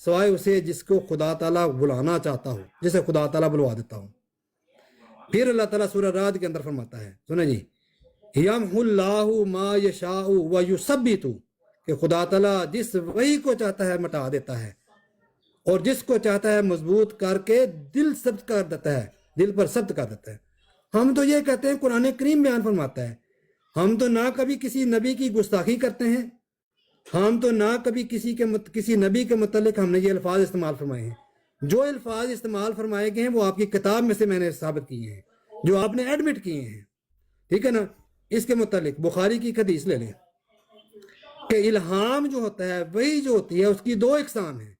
سوائے اسے جس کو خدا تعالیٰ بلانا چاہتا ہو، جسے خدا تعالیٰ بلوا دیتا ہو۔ پھر اللہ تعالیٰ سورہ رعد کے اندر فرماتا ہے، سنیں جی، یمحو اللہ ما یشاء ویثبت، کہ خدا تعالیٰ جس وہی کو چاہتا ہے مٹا دیتا ہے، اور جس کو چاہتا ہے مضبوط کر کے دل ثبت کر دیتا ہے، دل پر ثبت کر دیتا ہے۔ ہم تو یہ کہتے ہیں، قرآن کریم بیان فرماتا ہے، ہم تو نہ کبھی کسی نبی کی گستاخی کرتے ہیں، ہم تو نہ کبھی کسی نبی کے متعلق ہم نے یہ الفاظ استعمال فرمائے ہیں۔ جو الفاظ استعمال فرمائے گئے ہیں وہ آپ کی کتاب میں سے میں نے ثابت کیے ہیں، جو آپ نے ایڈمٹ کیے ہیں، ٹھیک ہے نا۔ اس کے متعلق بخاری کی حدیث لے لیں کہ الہام جو ہوتا ہے، وہی جو ہوتی ہے، اس کی دو اقسام ہیں۔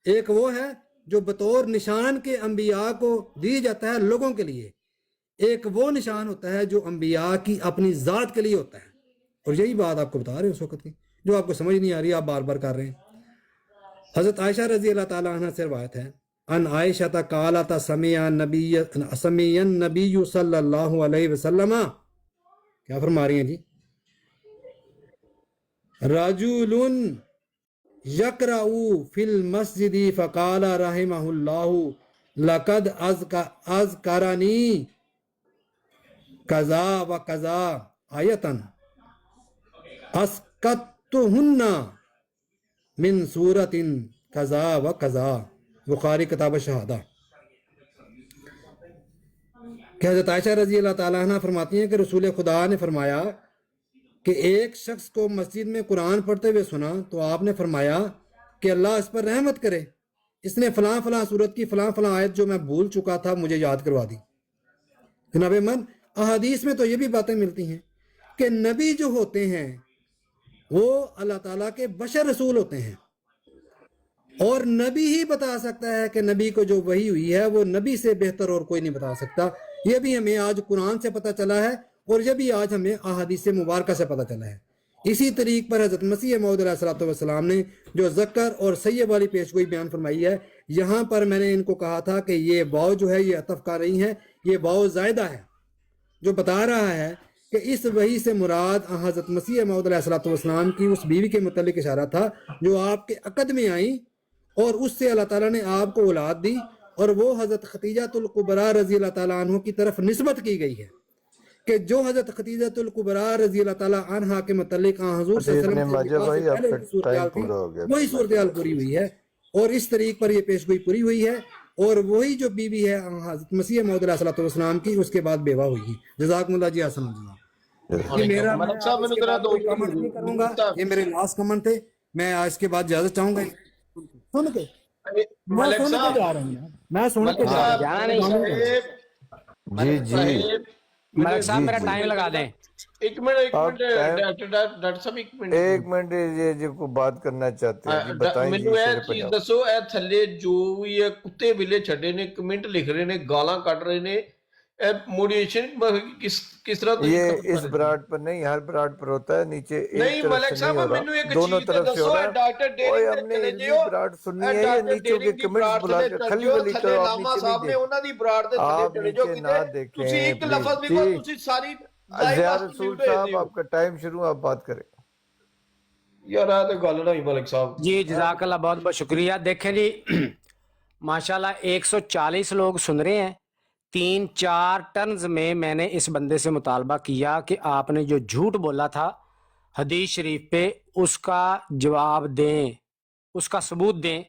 ایک وہ ہے جو بطور نشان کے انبیاء کو دی جاتا ہے لوگوں کے لیے، ایک وہ نشان ہوتا ہے جو انبیاء کی اپنی ذات کے لیے ہوتا ہے۔ اور یہی بات آپ کو بتا رہے ہیں اس وقت کی، جو آپ کو سمجھ نہیں آ رہی، آپ بار بار کر رہے ہیں۔ حضرت عائشہ رضی اللہ تعالیٰ عنہ سے روایت ہے، ان عائشہ قالت سمع النبی صلی اللہ علیہ وسلم، کیا فرما رہی ہیں جی، رجل یقرأ فی المسجد فقال رحمہ اللہ لقد اذکرنی کذا و کذا آیتن اسقطتہن من سورت کذا و کذا، بخاری کتاب شہادہ۔ کہ حضرت عائشہ رضی اللہ تعالیٰ عنہ فرماتی ہیں کہ رسول خدا نے فرمایا کہ ایک شخص کو مسجد میں قرآن پڑھتے ہوئے سنا تو آپ نے فرمایا کہ اللہ اس پر رحمت کرے، اس نے فلاں فلاں سورت کی فلاں فلاں آیت جو میں بھول چکا تھا مجھے یاد کروا دی۔ جناب من، احادیث میں تو یہ بھی باتیں ملتی ہیں کہ نبی جو ہوتے ہیں وہ اللہ تعالیٰ کے بشر رسول ہوتے ہیں، اور نبی ہی بتا سکتا ہے کہ نبی کو جو وحی ہوئی ہے وہ نبی سے بہتر اور کوئی نہیں بتا سکتا۔ یہ بھی ہمیں آج قرآن سے پتہ چلا ہے، اور یہ بھی آج ہمیں احادیث مبارکہ سے پتہ چلا ہے۔ اسی طریق پر حضرت مسیح موعود علیہ الصلوۃ والسلام نے جو ذکر اور سیب والی پیشگوئی بیان فرمائی ہے، یہاں پر میں نے ان کو کہا تھا کہ یہ واو جو ہے یہ عطف کا نہیں ہے، یہ واو زائدہ ہے، جو بتا رہا ہے کہ اس وحی سے مراد حضرت مسیح موعود علیہ الصلوۃ والسلام کی اس بیوی کے متعلق اشارہ تھا جو آپ کے عقد میں آئیں، اور اس سے اللہ تعالیٰ نے آپ کو اولاد دی، اور وہ حضرت خدیجہ الکبریٰ رضی اللہ تعالیٰ عنہ کی طرف نسبت کی گئی ہے کہ جو حضرت خدیجہ الکبریٰ رضی اللہ تعالیٰ عنہ کے متعلق حضور صلی اللہ علیہ وسلم سے صورتحال تھی، وہی صورتحال پوری ہوئی ہے، اور اس طریق پر یہ پیشگوئی پوری ہوئی ہے، اور وہی جو بیوی ہے حضرت مسیح موعود علیہ الصلوۃ والسلام کی، اس کے بعد بیوہ ہوئی ہے۔ جزاکم اللہ جی، آسم اللہ۔ یہ میرا کمنٹ نہیں کروں گا، یہ میرے لاسٹ کمنٹ تھے، میں اس کے بعد اجازت چاہوں گا۔ سن کے میں سن کے جا رہا ہوں، میں سن کے جا رہا ہوں۔ جی جی ملک صاحب میرا ٹائم لگا دیں۔ ایک منٹ یہ جو کو بات کرنا چاہتے ہیں جی بتائیں جی۔ ਮੈਨੂੰ ਇਹ ਚੀਜ਼ ਦੱਸੋ, ਇਹ ਥੱਲੇ ਜੋ ਵੀ ਇਹ ਕੁੱਤੇ ਬਿੱਲੇ ਛੱਡੇ ਨੇ, ਕਮੈਂਟ ਲਿਖ ਰਹੇ ਨੇ, ਗਾਲਾਂ ਕੱਢ ਰਹੇ ਨੇ, ਇਹ ਮੋਡੀਏਸ਼ਨ ਕਿਸ ਤਰ੍ਹਾਂ یہ اس براڈ پر نہیں، ہر براڈ پر ہوتا ہے، نیچے ایک ਨਹੀਂ طرف ਮਲਕ سے ਸਾਹਿਬ نہیں ہو ਮੈਨੂੰ رہا، ਇੱਕ دونوں ਚੀਜ਼ طرف سے ہو ਦੱਸੋ, رہا ਇਹ ਡਾکٹر ہے۔ ڈیرنگ ہم نے چلے علمی جیو، براڈ سننی ਇਹ ہے، یہ ਡਾਕਟਰ نیچوں کے ڈیرنگ ਦੀ کمنٹس ਬਰਾੜ بلا ਥੱਲੇ کے ਚੱਲ کھلی ਜਿਓ, ولی ਥੱਲੇ کرو، آپ ਲਾਮਾ نیچے ਸਾਹਿਬ نہیں ਨੇ ਉਹਨਾਂ ਦੀ ਬਰਾੜ ਦੇ ਥੱਲੇ آپ ਚਲੇ ਜਾਓ نیچے نہ ਕਿਤੇ ਤੁਸੀਂ دیکھیں ਇੱਕ ਲਫ਼ਜ਼ ਵੀ پلیز بول, جی۔ ਤੁਸੀਂ ਸਾਰੀ ਲਾਈਵ ضیاء ਵਾਸਤੇ رسول ਮਿਊٹ صاحب ਹੋ آپ کا ٹائم شروع، آپ بات کریں۔ ਯਾਰ ਇਹ ਤੇ ਗੱਲ ਨਹੀਂ ملک صاحب۔ جی جزاک اللہ، بہت بہت شکریہ۔ دیکھیں جی ماشاءاللہ 140 لوگ سن رہے ہیں، 3-4 ٹرنز میں نے اس بندے سے مطالبہ کیا کہ آپ نے جو جھوٹ بولا تھا حدیث شریف پہ اس کا جواب دیں، اس کا ثبوت دیں۔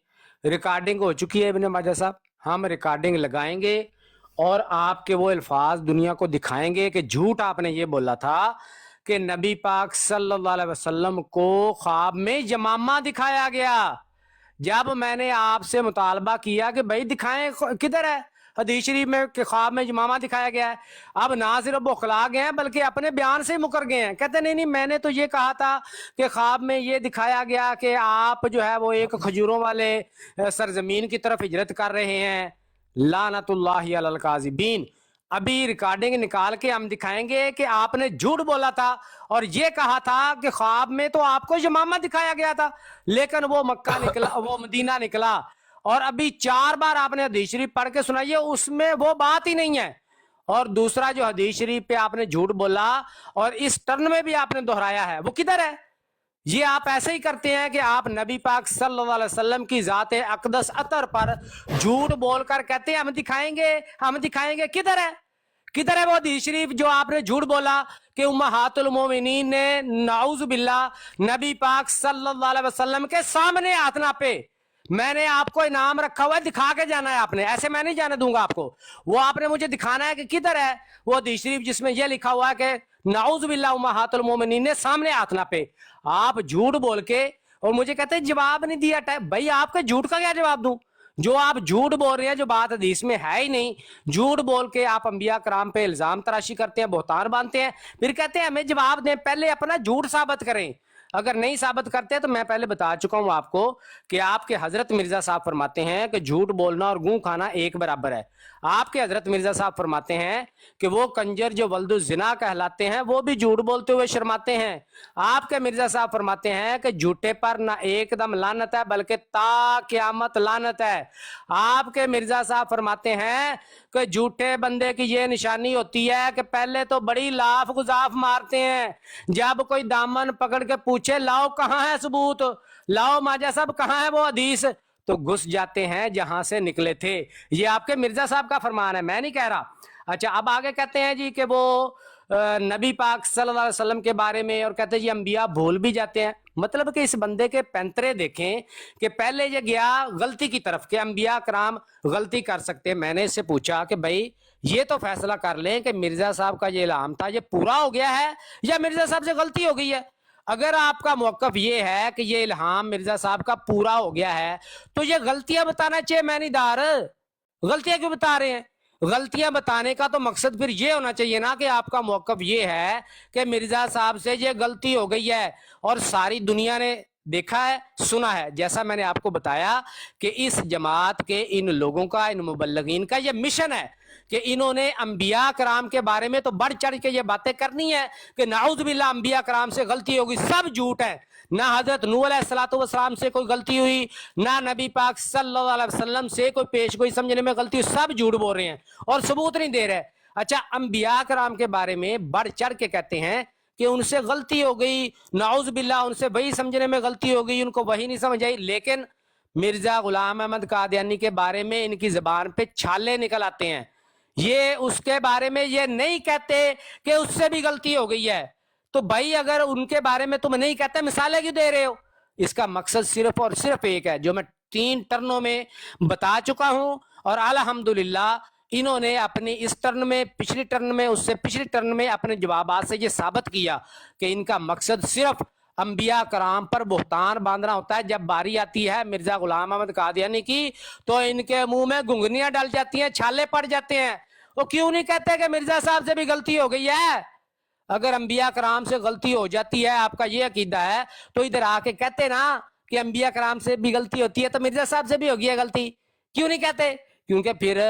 ریکارڈنگ ہو چکی ہے ابن ماجہ صاحب، ہم ریکارڈنگ لگائیں گے اور آپ کے وہ الفاظ دنیا کو دکھائیں گے کہ جھوٹ آپ نے یہ بولا تھا کہ نبی پاک صلی اللہ علیہ وسلم کو خواب میں یمامہ دکھایا گیا۔ جب میں نے آپ سے مطالبہ کیا کہ بھائی دکھائیں، کدھر ہے حدیث شریف میں کہ خواب میں یمامہ دکھایا گیا ہے، اب نہ صرف بخلا گئے ہیں بلکہ اپنے بیان سے مکر گئے ہیں، کہتے نہیں میں نے تو یہ کہا تھا کہ خواب میں یہ دکھایا گیا کہ آپ جو ہے وہ ایک کھجوروں والے سرزمین کی طرف ہجرت کر رہے ہیں۔ لعنت اللہ علی الکاذبین۔ ابھی ریکارڈنگ نکال کے ہم دکھائیں گے کہ آپ نے جھوٹ بولا تھا اور یہ کہا تھا کہ خواب میں تو آپ کو یمامہ دکھایا گیا تھا، لیکن وہ مکہ نکلا، وہ مدینہ نکلا، اور ابھی 4 بار آپ نے حدیث شریف پڑھ کے سنائیے، اس میں وہ بات ہی نہیں ہے۔ اور دوسرا جو حدیث شریف پہ آپ نے جھوٹ بولا اور اس ٹرن میں بھی آپ نے دہرایا ہے، وہ کدھر ہے؟ یہ آپ ایسے ہی کرتے ہیں کہ آپ نبی پاک صلی اللہ علیہ وسلم کی ذات اقدس عطر پر جھوٹ بول کر کہتے ہیں ہم دکھائیں گے کدھر ہے وہ حدیث شریف جو آپ نے جھوٹ بولا کہ امہات المومنین نے نعوذ باللہ نبی پاک صلی اللہ علیہ وسلم کے سامنے ہاتھ ناپے؟ میں نے آپ کو انعام رکھا ہوا ہے، دکھا کے جانا ہے آپ نے، ایسے میں نہیں جانے دوں گا آپ کو۔ وہ آپ نے مجھے دکھانا ہے کہ کدھر ہے وہ حدیث شریف جس میں یہ لکھا ہوا ہے کہ نعوذ باللہ امہات المومنین نے سامنے ہاتھ ناپے۔ آپ جھوٹ بول کے اور مجھے کہتے ہیں جواب نہیں دیا۔ بھائی آپ کے جھوٹ کا کیا جواب دوں؟ جو آپ جھوٹ بول رہے ہیں، جو بات حدیث میں ہے ہی نہیں، جھوٹ بول کے آپ انبیاء کرام پہ الزام تراشی کرتے ہیں، بہتان باندھتے ہیں، پھر کہتے ہیں ہمیں جواب دیں، پہلے اپنا جھوٹ ثابت کریں۔ اگر نہیں ثابت کرتے تو میں پہلے بتا چکا ہوں آپ کو کہ آپ کے حضرت مرزا صاحب فرماتے ہیں کہ جھوٹ بولنا اور گوں کھانا ایک برابر ہے۔ آپ کے حضرت مرزا صاحب فرماتے ہیں کہ وہ کنجر جو ولد الزنا کہلاتے ہیں وہ بھی جھوٹ بولتے ہوئے شرماتے ہیں۔ آپ کے مرزا صاحب فرماتے ہیں کہ جھوٹے پر نہ ایک دم لعنت ہے بلکہ تا قیامت لعنت ہے۔ آپ کے مرزا صاحب فرماتے ہیں کہ جھوٹے بندے کی یہ نشانی ہوتی ہے کہ پہلے تو بڑی لاف گزاف مارتے ہیں، جب کوئی دامن پکڑ کے پوچھے لاؤ کہاں ہے ثبوت، لاؤ ماجا صاحب کہاں ہے وہ حدیث، تو گھس جاتے ہیں جہاں سے نکلے تھے۔ یہ آپ کے مرزا صاحب کا فرمان ہے، میں نہیں کہہ رہا۔ اچھا اب آگے کہتے ہیں جی کہ وہ نبی پاک صلی اللہ علیہ وسلم کے بارے میں، اور کہتے ہیں جی انبیاء بھول بھی جاتے ہیں۔ مطلب کہ اس بندے کے پینترے دیکھیں کہ پہلے یہ گیا غلطی کی طرف کہ انبیاء کرام غلطی کر سکتے ہیں۔ میں نے اس سے پوچھا کہ بھائی یہ تو فیصلہ کر لیں کہ مرزا صاحب کا یہ الہام تھا یہ پورا ہو گیا ہے یا مرزا صاحب سے غلطی ہو گئی ہے؟ اگر آپ کا موقف یہ ہے کہ یہ الہام مرزا صاحب کا پورا ہو گیا ہے تو یہ غلطیاں بتانا چاہیے، میں نہیں دار غلطیاں کیوں بتا رہے ہیں؟ غلطیاں بتانے کا تو مقصد پھر یہ ہونا چاہیے نا کہ آپ کا موقف یہ ہے کہ مرزا صاحب سے یہ غلطی ہو گئی ہے، اور ساری دنیا نے دیکھا ہے سنا ہے۔ جیسا میں نے آپ کو بتایا کہ اس جماعت کے ان لوگوں کا، ان مبلغین کا یہ مشن ہے کہ انہوں نے انبیاء کرام کے بارے میں تو بڑھ چڑھ کے یہ باتیں کرنی ہے کہ نعوذ باللہ انبیاء کرام سے غلطی ہوگی، سب جھوٹ ہے۔ نہ حضرت نوح علیہ الصلوۃ والسلام سے کوئی غلطی ہوئی، نہ نبی پاک صلی اللہ علیہ وسلم سے کوئی پیش گوئی سمجھنے میں غلطی ہوئی، سب جھوٹ بول رہے ہیں اور ثبوت نہیں دے رہے۔ اچھا انبیاء کرام کے بارے میں بڑھ چڑھ کے کہتے ہیں کہ ان سے غلطی ہو گئی، نعوذ باللہ ان سے وہی سمجھنے میں غلطی ہو گئی، ان کو وہی نہیں سمجھ آئی۔ لیکن مرزا غلام احمد قادیانی کے بارے میں ان کی زبان پہ چھالے نکل آتے ہیں، یہ اس کے بارے میں یہ نہیں کہتے کہ اس سے بھی غلطی ہو گئی ہے۔ تو بھائی اگر ان کے بارے میں تم نہیں کہتے مثالیں کیوں دے رہے ہو؟ اس کا مقصد صرف اور صرف ایک ہے جو میں 3 ٹرنوں میں بتا چکا ہوں، اور الحمدللہ انہوں نے اپنی اس ٹرن میں، پچھلی ٹرن میں، اس سے پچھلی ٹرن میں اپنے جوابات سے یہ ثابت کیا کہ ان کا مقصد صرف انبیاء کرام پر بہتان باندھنا ہوتا ہے۔ جب باری آتی ہے مرزا غلام احمد قادیانی کی تو ان کے منہ میں گنگنیاں ڈل جاتی ہیں، چھالے پڑ جاتے ہیں۔ وہ کیوں نہیں کہتے کہ مرزا صاحب سے بھی غلطی ہو گئی ہے؟ اگر انبیاء کرام سے غلطی ہو جاتی ہے، آپ کا یہ عقیدہ ہے، تو ادھر آ کے کہتے نا کہ انبیاء کرام سے بھی غلطی ہوتی ہے تو مرزا صاحب سے بھی ہوگی ہے غلطی۔ کیوں نہیں کہتے؟ کیونکہ پھر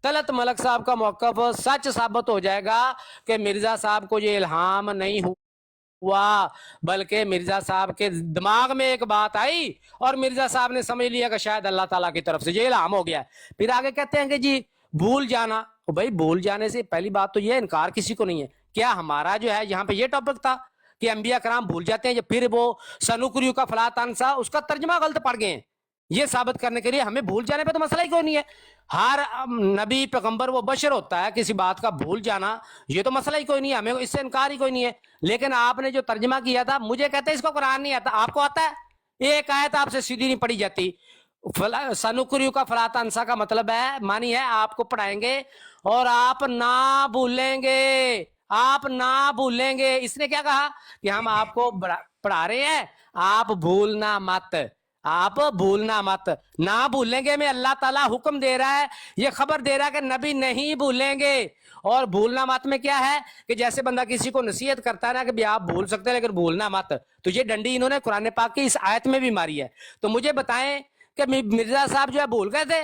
طلعت ملک صاحب کا موقف سچ ثابت ہو جائے گا کہ مرزا صاحب کو یہ الہام نہیں ہوا، بلکہ مرزا صاحب کے دماغ میں ایک بات آئی اور مرزا صاحب نے سمجھ لیا کہ شاید اللہ تعالیٰ کی طرف سے یہ الہام ہو گیا ہے۔ پھر آگے کہتے ہیں کہ جی بھول جانا، بھائی بھول جانے سے پہلی بات تو یہ انکار کسی کو نہیں ہے۔ کیا ہمارا جو ہے یہاں پہ یہ ٹاپک تھا کہ انبیاء کرام بھول جاتے ہیں؟ پھر وہ سنوکریو کا فلا تنسا اس کا ترجمہ غلط پڑ گئے ہیں، یہ ثابت کرنے کے لیے ہمیں بھول جانے پہ تو مسئلہ ہی کوئی نہیں ہے۔ ہر نبی پیغمبر وہ بشر ہوتا ہے، کسی بات کا بھول جانا یہ تو مسئلہ ہی کوئی نہیں ہے، ہمیں اس سے انکار ہی کوئی نہیں ہے۔ لیکن آپ نے جو ترجمہ کیا تھا، مجھے کہتے ہیں اس کو قرآن نہیں آتا، آپ کو آتا ہے؟ ایک آیت آپ سے سیدھی نہیں پڑھی جاتی۔ سنوکریو کا فلا تنسا کا مطلب ہے، مانی ہے آپ کو پڑھائیں گے اور آپ نہ بھولیں گے، آپ نہ بھولیں گے۔ اس نے کیا کہا کہ ہم آپ کو پڑھا رہے ہیں، آپ بھولنا مت، آپ بھولنا مت، نہ بھولیں گے میں اللہ تعالیٰ حکم دے رہا ہے، یہ خبر دے رہا ہے کہ نبی نہیں بھولیں گے۔ اور بھولنا مت میں کیا ہے کہ جیسے بندہ کسی کو نصیحت کرتا ہے نا کہ آپ بھول سکتے ہیں لیکن بھولنا مت، تو یہ ڈنڈی انہوں نے قرآن پاک کی اس آیت میں بھی ماری ہے۔ تو مجھے بتائیں کہ مرزا صاحب جو ہے بھول گئے تھے؟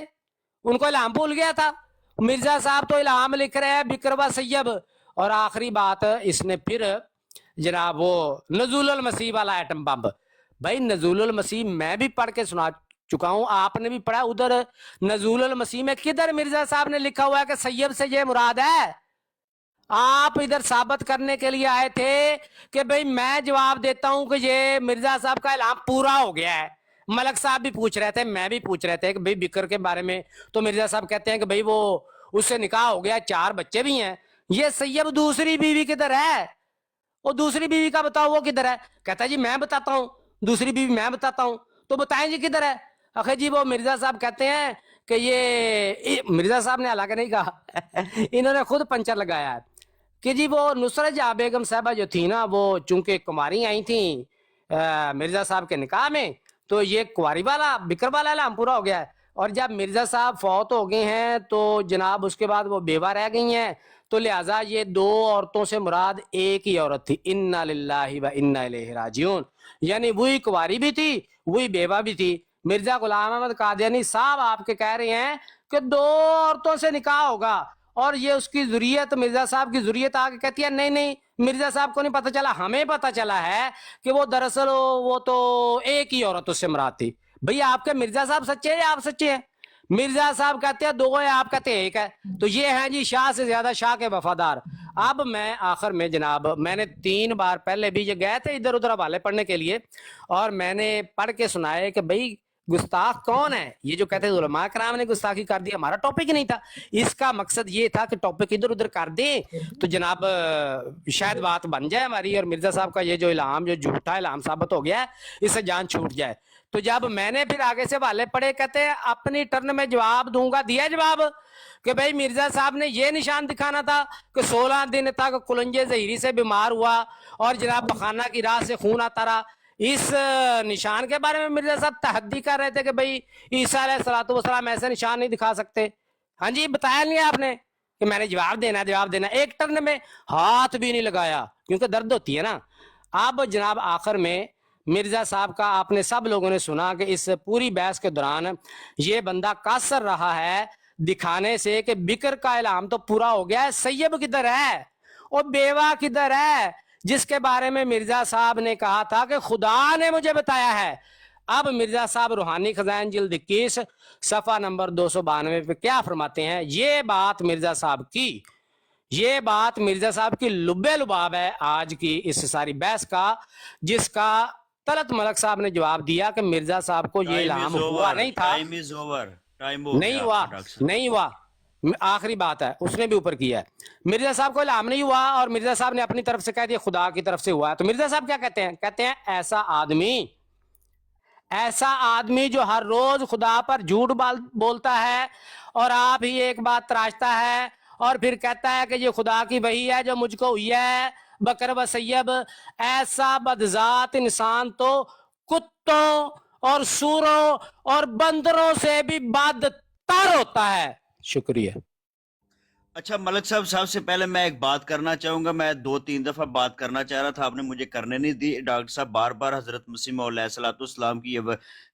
ان کو الہام بھول گیا تھا؟ مرزا صاحب تو الہام لکھ رہے ہیں بکروا سیب۔ اور آخری بات اس نے پھر جناب وہ نزول المسیح والا ایٹم بم، بھائی نزول المسیح میں بھی پڑھ کے سنا چکا ہوں، آپ نے بھی پڑھا، ادھر نزول المسیح میں کدھر مرزا صاحب نے لکھا ہوا ہے کہ سیب سے یہ مراد ہے؟ آپ ادھر ثابت کرنے کے لیے آئے تھے کہ بھئی میں جواب دیتا ہوں کہ یہ مرزا صاحب کا اعلان پورا ہو گیا ہے. ملک صاحب بھی پوچھ رہے تھے, میں بھی پوچھ رہے تھے کہ بھئی بکر کے بارے میں, تو مرزا صاحب کہتے ہیں کہ بھئی وہ اس سے نکاح ہو گیا, 4 بچے بھی ہیں. یہ سیب دوسری بیوی کدھر ہے؟ وہ دوسری بیوی کا بتاؤ وہ کدھر ہے؟ کہتا ہے جی میں بتاتا ہوں, دوسری بیوی میں بتاتا ہوں. تو بتائیں جی کدھر ہے؟ آخر جی وہ مرزا صاحب کہتے ہیں کہ یہ مرزا صاحب نے حالانکہ نہیں کہا, انہوں نے خود پنچر لگایا ہے کہ جی وہ نصرت جہاں بیگم صاحبہ جو تھی نا, وہ چونکہ کماری آئی تھیں مرزا صاحب کے نکاح میں, تو یہ کنواری والا بکر والا اعلان پورا ہو گیا ہے. اور جب مرزا صاحب فوت ہو گئے ہیں تو جناب اس کے بعد وہ بیوہ رہ گئی ہیں, تو لہٰذا یہ 2 عورتوں سے مراد ایک ہی عورت تھی. انا للہ و انا الیہ راجعون, یعنی وہی کنواری بھی تھی وہی بیوہ بھی تھی. مرزا غلام احمد قادیانی صاحب آپ کے کہہ رہے ہیں کہ 2 عورتوں سے نکاح ہوگا, اور یہ اس کی ذریت, مرزا صاحب کی ذریت آ کے کہتی ہے نہیں نہیں مرزا صاحب کو نہیں پتہ چلا, ہمیں پتہ چلا ہے کہ وہ دراصل وہ تو ایک ہی عورت اس سے مراد تھی. بھئی آپ کے مرزا صاحب سچے ہیں یا آپ سچے ہیں؟ مرزا صاحب کہتے ہیں 2 ہے, آپ کہتے ہیں 1 ہے. تو یہ ہیں جی شاہ سے زیادہ شاہ کے وفادار. اب میں آخر میں جناب, میں نے 3 بار پہلے بھی یہ گئے تھے ادھر ادھر حوالے پڑھنے کے لیے, اور میں نے پڑھ کے سنائے کہ بھئی گستاخ کون ہے. یہ جو کہتے ہیں علماء کرام نے گستاخی کر دی, ہمارا ٹاپک ہی نہیں تھا. اس کا مقصد یہ تھا کہ ٹاپک ادھر ادھر کر دیں تو جناب شاید بات بن جائے ہماری, اور مرزا صاحب کا یہ جو الہام, جو جھوٹا الہام ثابت ہو گیا ہے, اس سے جان چھوٹ جائے. تو جب میں نے پھر آگے سے حوالے پڑھے, کہتے ہیں اپنی ٹرن میں جواب دوں گا, دیا جواب کہ بھئی مرزا صاحب نے یہ نشان دکھانا تھا کہ 16 دن تک قلنجے زہری سے بیمار ہوا اور جناب بخانہ کی راہ سے خون آتا رہا. اس نشان کے بارے میں مرزا صاحب تحدی کر رہے تھے کہ بھئی عیسیٰ علیہ السلام ایسے نشان نہیں دکھا سکتے. ہاں جی, بتایا نہیں آپ نے کہ میں نے جواب دینا جواب دینا, ایک ٹرن میں ہاتھ بھی نہیں لگایا کیونکہ درد ہوتی ہے نا. اب جناب آخر میں مرزا صاحب کا آپ نے سب لوگوں نے سنا کہ اس پوری بحث کے دوران یہ بندہ قاصر رہا ہے دکھانے سے کہ بکر کا الہام تو پورا ہو گیا ہے, سیب کدھر ہے, اور بیوہ کدھر ہے, جس کے بارے میں مرزا صاحب نے کہا تھا کہ خدا نے مجھے بتایا ہے. اب مرزا صاحب روحانی خزائن جلد 21 صفحہ نمبر 292 پہ کیا فرماتے ہیں. یہ بات مرزا صاحب کی لبے لباب ہے آج کی اس ساری بحث کا, جس کا طلعت ملک صاحب نے جواب دیا کہ مرزا صاحب کو یہ الہام ہوا نہیں تھا, نہیں ہوا. آخری بات ہے, اس نے بھی اوپر کیا ہے, مرزا صاحب کو الہام نہیں ہوا اور مرزا صاحب نے اپنی طرف سے کہہ دیا خدا کی طرف سے ہوا ہے. تو مرزا صاحب کیا کہتے ہیں؟ کہتے ہیں ایسا آدمی جو ہر روز خدا پر جھوٹ بولتا ہے اور آپ ہی ایک بات تراشتا ہے اور پھر کہتا ہے کہ یہ خدا کی وحی ہے جو مجھ کو ہوئی ہے بکر و سیب, ایسا بدذات انسان تو کتوں اور سوروں اور بندروں سے بھی بدتر ہوتا ہے. شکریہ. اچھا ملک صاحب سے پہلے میں ایک بات کرنا چاہوں گا. میں 2-3 دفعہ بات کرنا چاہ رہا تھا, آپ نے مجھے کرنے نہیں دی. ڈاکٹر صاحب بار بار حضرت مسیح موعود علیہ الصلوۃ والسلام کی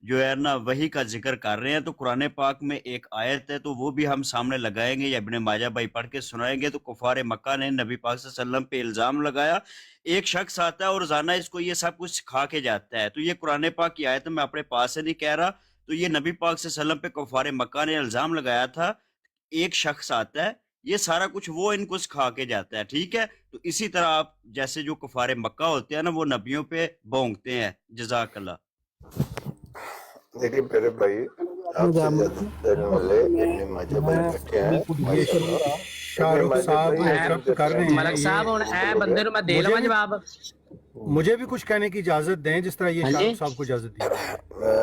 جو ہے نا وحی کا ذکر کر رہے ہیں. تو قرآن پاک میں ایک آیت ہے, تو وہ بھی ہم سامنے لگائیں گے یا ابن ماجہ بھائی پڑھ کے سنائیں گے. تو کفار مکہ نے نبی پاک صلی اللہ علیہ وسلم پہ الزام لگایا. ایک شخص آتا ہے اور روزانہ اس کو یہ سب کچھ سکھا کے جاتا ہے. تو یہ قرآن پاک کی آیت میں اپنے پاس سے نہیں کہہ رہا. تو یہ نبی پاک صلی اللہ علیہ وسلم پہ کفار مکہ نے الزام لگایا تھا. ایک شخص آتا ہے, یہ سارا کچھ وہ ان کو سکھا کے جاتا ہے, ٹھیک ہے. تو اسی طرح آپ جیسے جو کفار مکہ ہوتے ہیں نا, وہ نبیوں پہ بھونکتے ہیں. جزاک اللہ. دیکھیں میرے بھائی, آپ سے زیادہ دینے والے ابن ماجہ بھائی بیٹھے ہیں. شاہ رخ صاحب انٹرپٹ کر رہے ہیں. ملک صاحب اے بندے نو میں دے لواں جواب, مجھے بھی کچھ کہنے کی اجازت دیں جس طرح یہ شاہ رخ صاحب کو اجازت دی.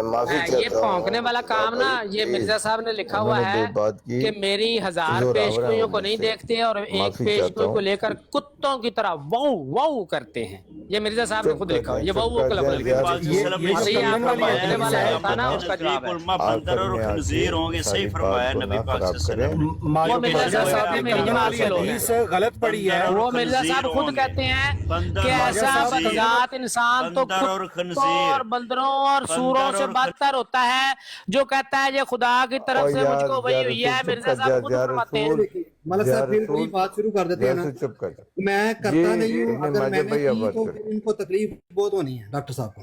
معافی یہ چاہتا ہوں پھونکنے والا کام نا, یہ مرزا صاحب نے لکھا ہوا ہے کہ میری 1000 پیشگوئیوں کو نہیں دیکھتے اور ایک پیشگوئی کو لے کر کتوں کی طرح واؤ واؤ کرتے ہیں. یہ مرزا صاحب نے خود لکھا ہوا, یہ واؤ کا لفظ لکھا ہوا. صحیح آپ کا پھونکنے والا ہوتا نا, اس کا جواب ہے. بندر اور خنزیر ہوں گے, صحیح فرمایا نبی پاک صلی اللہ علیہ وسلم. وہ مرزا صاحب نے میری جماعت سے لوگ ہیں, غلط پڑی ہے. وہ مرزا صاحب خود کہتے ہیں کہ ایسا بدذات انسان تو کتوں اور بندروں اور سوروں سے بدتر ہوتا ہے جو کہتا ہے یہ خدا کی طرف سے مجھ کو وحی ہوئی ہے. مرزا صاحب خود فرماتے ہیں. ملک صاحب پھر کوئی بات شروع کر دیتے ہیں نا, میں کرتا نہیں ہوں. اگر میں نے کی تو ان کو تکلیف بہت ہونی ہے ڈاکٹر صاحب کو.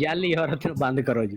ਜਾਲੀ ਔਰਤ ਨੂੰ ਬੰਦ ਕਰੋ ਜੀ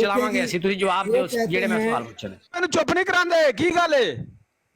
ਚਲਾਵਾਂਗੇ ਅਸੀਂ, ਤੁਸੀਂ ਜਵਾਬ ਦਿਓ ਜਿਹੜੇ ਮੈਂ ਸਵਾਲ ਪੁੱਛਣੇ। ਮੈਨੂੰ ਚੁੱਪ ਨਹੀਂ ਕਰਾਂਦੇ, ਕੀ ਗੱਲ ਏ?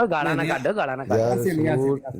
ਓਏ ਗਾਲਾਂ ਨਾ ਕੱਢ, ਗਾਲਾਂ ਨਾ ਕੱਢ।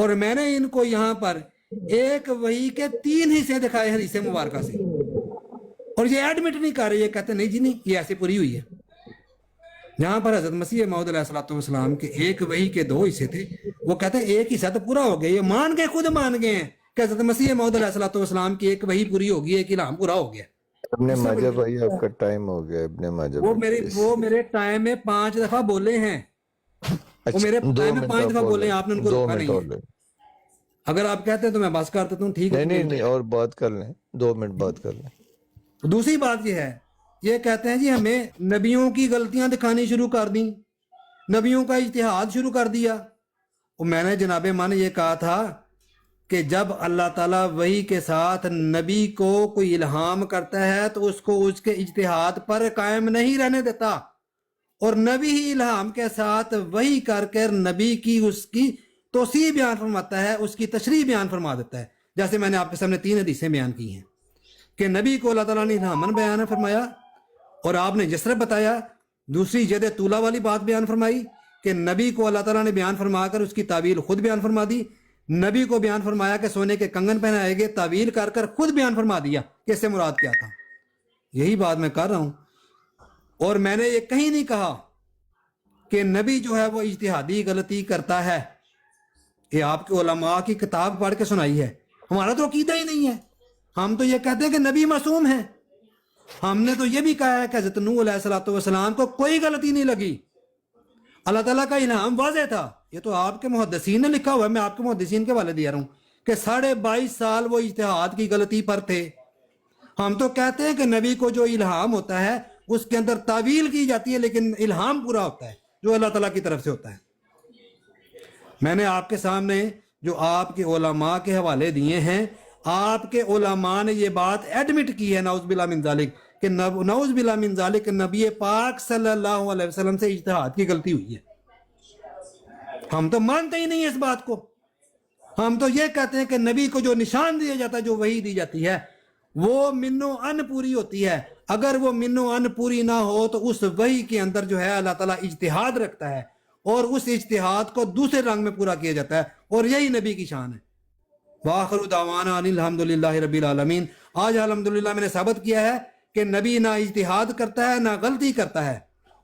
اور میں نے ان کو یہاں پر ایک وحی کے 3 حصے دکھائے حدیث مبارکہ سے، اور یہ ایڈمٹ نہیں کر رہے، یہ کہتے نہیں جی نہیں یہ ایسے پوری ہوئی ہے۔ جہاں پر حضرت مسیح موعود علیہ الصلوۃ والسلام کے ایک وحی کے 2 حصے تھے، وہ کہتے ہیں ایک حصہ تو پورا ہو گیا، یہ مان گئے، خود مان گئے ہیں کہ حضرت مسیح موعود علیہ الصلوۃ والسلام کی ایک وحی پوری ہوگی، ایک الہام پورا ہو گیا۔ ابن ماجہ بھائی آپ کا ٹائم ہو گیا، ابن ماجہ بھائی وہ میرے ٹائم میں 5 دفعہ بولے ہیں، وہ میرے ٹائم میں 5 دفعہ بولے ہیں، آپ نے ان کو روکا نہیں ہے۔ اگر آپ کہتے ہیں تو میں بس کر دیتا ہوں، ٹھیک ہے؟ نہیں اور بات کر لیں، 2 منٹ بات کر لیں۔ دوسری بات یہ ہے، یہ کہتے ہیں جی ہمیں نبیوں کی غلطیاں دکھانی شروع کر دیں، نبیوں کا اجتہاد شروع کر دیا۔ اور میں نے جناب من یہ کہا تھا کہ جب اللہ تعالیٰ وحی کے ساتھ نبی کو کوئی الہام کرتا ہے تو اس کو اس کے اجتہاد پر قائم نہیں رہنے دیتا، اور نبی ہی الہام کے ساتھ وحی کر کر نبی کی اس کی توصیح بیان فرماتا ہے، اس کی تشریح بیان فرما دیتا ہے۔ جیسے میں نے آپ کے سامنے 3 حدیثیں بیان کی ہیں کہ نبی کو اللہ تعالیٰ نے الہاماً بیان فرمایا، اور آپ نے جس طرح بتایا۔ دوسری جد طولہ والی بات بیان فرمائی کہ نبی کو اللہ تعالیٰ نے بیان فرما کر اس کی تعویل خود بیان فرما دی، نبی کو بیان فرمایا کہ سونے کے کنگن پہنائے گے، تعویل کر کر خود بیان فرما دیا کہ اس سے مراد کیا تھا۔ یہی بات میں کر رہا ہوں، اور میں نے یہ کہیں نہیں کہا کہ نبی جو ہے وہ اجتہادی غلطی کرتا ہے۔ یہ آپ کے علماء کی کتاب پڑھ کے سنائی ہے، ہمارا تو عقیدہ ہی نہیں ہے۔ ہم تو یہ کہتے ہیں کہ نبی معصوم ہے۔ ہم نے تو یہ بھی کہا ہے کہ حضرت نوح علیہ السلام کو کوئی غلطی نہیں لگی، اللہ تعالیٰ کا الہام واضح تھا۔ یہ تو آپ کے محدثین نے لکھا ہوا ہے، میں آپ کے محدثین کے حوالے دیا رہا ہوں کہ 22.5 سال وہ اجتہاد کی غلطی پر تھے۔ ہم تو کہتے ہیں کہ نبی کو جو الہام ہوتا ہے اس کے اندر تعویل کی جاتی ہے، لیکن الہام پورا ہوتا ہے جو اللہ تعالیٰ کی طرف سے ہوتا ہے۔ میں نے آپ کے سامنے جو آپ کے علماء کے حوالے دیے ہیں، آپ کے علماء نے یہ بات ایڈمٹ کی ہے، نعوذ باللہ من ذالک، کہ نعوذ باللہ من ذالک نبی پاک صلی اللہ علیہ وسلم سے اجتہاد کی غلطی ہوئی ہے۔ ہم تو مانتے ہی نہیں اس بات کو۔ ہم تو یہ کہتے ہیں کہ نبی کو جو نشان دیا جاتا ہے، جو وحی دی جاتی ہے، وہ منو ان پوری ہوتی ہے۔ اگر وہ منو ان پوری نہ ہو تو اس وحی کے اندر جو ہے اللہ تعالیٰ اجتہاد رکھتا ہے، اور اس اجتہاد کو دوسرے رنگ میں پورا کیا جاتا ہے، اور یہی نبی کی شان ہے۔ وآخر دعوانا ان الحمدللہ رب العالمین۔ آج الحمدللہ میں نے ثابت کیا ہے کہ نبی نہ اجتہاد کرتا ہے نہ غلطی کرتا ہے،